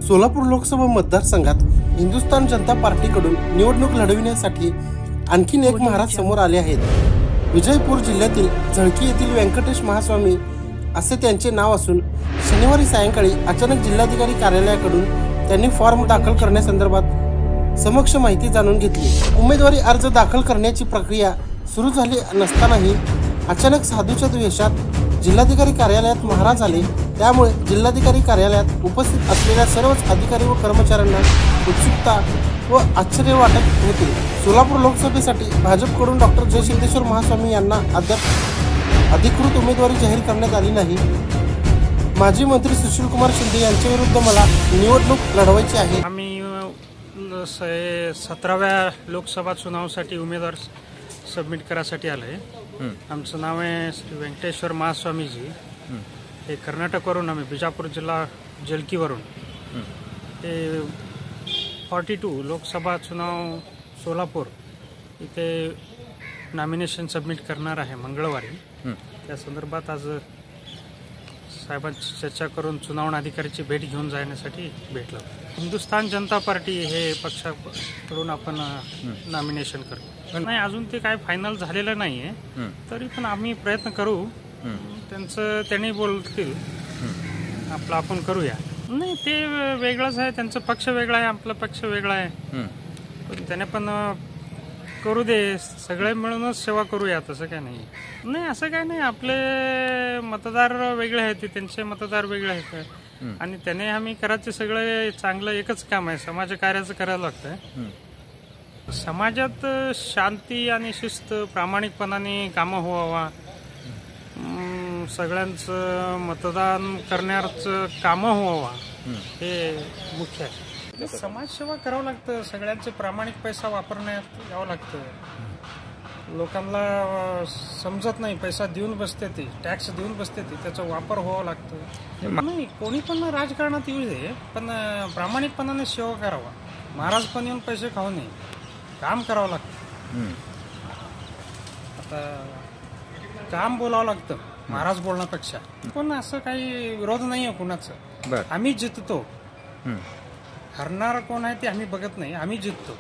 सोलापूर लोकसभा मतदारसंघात हिंदुस्थान जनता पार्टीकडून निवडणूक लढविण्यासाठी आणखीन एक महाराज समोर आले आहेत। विजयपूर जिल्ह्यातील झळकी येथील व्यंकटेश महास्वामी असे त्यांचे नाव असून शनिवारी सायंकाळी अचानक जिल्हाधिकारी कार्यालयाकडून त्यांनी फॉर्म दाखल करण्यासंदर्भात समक्ष माहिती जाणून घेतली। उमेदवारी अर्ज दाखल करण्याची प्रक्रिया सुरू झाली नसतानाही अचानक साधूच्या वेशात जिल्हाधिकारी कार्यालयात महाराज आले। त्यामुळे जिल्हाधिकारी कार्यालयात उपस्थित असलेल्या सर्वच अधिकारी व कर्मचाऱ्यांना उत्सुकता व आश्चर्य वाटत होते। सोलापूर लोकसभेसाठी भाजपकडून डॉक्टर जयसिद्धेश्वर महास्वामी यांना अद्याप अधिकृत उमेदवारी जाहीर करण्यात आली नाही। माजी मंत्री सुशीलकुमार शिंदे यांच्या विरुद्ध मला निवडणूक लढवायची आहे। आम्ही 17व्या लोकसभा चुनावासाठी उमेदवार सबमिट करायसाठी आलोय। आमचं नाव आहे श्री व्यंकटेश्वर महास्वामीजी। हे कर्नाटकवरून आम्ही बिजापूर जिल्हा जलकीवरून हे 42 लोकसभा चुनाव सोलापूर इथे नॉमिनेशन सबमिट करणार आहे मंगळवारी। त्या संदर्भात आज साहेबांची चर्चा करून चुनावणा अधिकाऱ्याची भेट घेऊन जाण्यासाठी भेटलो। हिंदुस्थान जनता पार्टी हे पक्षाकडून आपण नॉमिनेशन करू। नाही, अजून ते काय फायनल झालेलं नाहीये, तरी पण आम्ही प्रयत्न करू। त्यांनी बोलतील आपलं आपण करूया। नाही, ते वेगळंच आहे, त्यांचा पक्ष वेगळा आहे, आपला पक्ष वेगळा आहे, पण त्याने पण करू दे, सगळे मिळूनच सेवा करूया। तसं काय नाही, असं काय नाही। आपले मतदार वेगळे आहेत, त्यांचे मतदार वेगळे आहेत, आणि त्याने आम्ही करायचे सगळे चांगलं एकच काम आहे, समाज कार्याचं करायला लागतंय। समाजात शांती आणि शिस्त प्रामाणिकपणाने कामं व्हावा, सगळ्यांचं मतदान करण्याचं कामं व्हावा, हे मुख्य आहे। समाजसेवा करावं लागतं, सगळ्यांचे प्रामाणिक पैसा वापरण्यात यावं लागतं। लोकांना समजत नाही, पैसा देऊन बसते ती, टॅक्स देऊन बसते ती, त्याचा वापर व्हावा लागतो। नाही, कोणी पण राजकारणात येऊ दे, पण प्रामाणिकपणाने सेवा करावा। महाराज पण येऊन पैसे खाऊ नये, काम करावं लागतं। आता काम बोलावं लागतं महाराज बोलण्यापेक्षा। पण असं काही विरोध नाही आहे कुणाचं, आम्ही जिंकतो। हरणार कोण आहे ते आम्ही बघत नाही, आम्ही जिंकतो।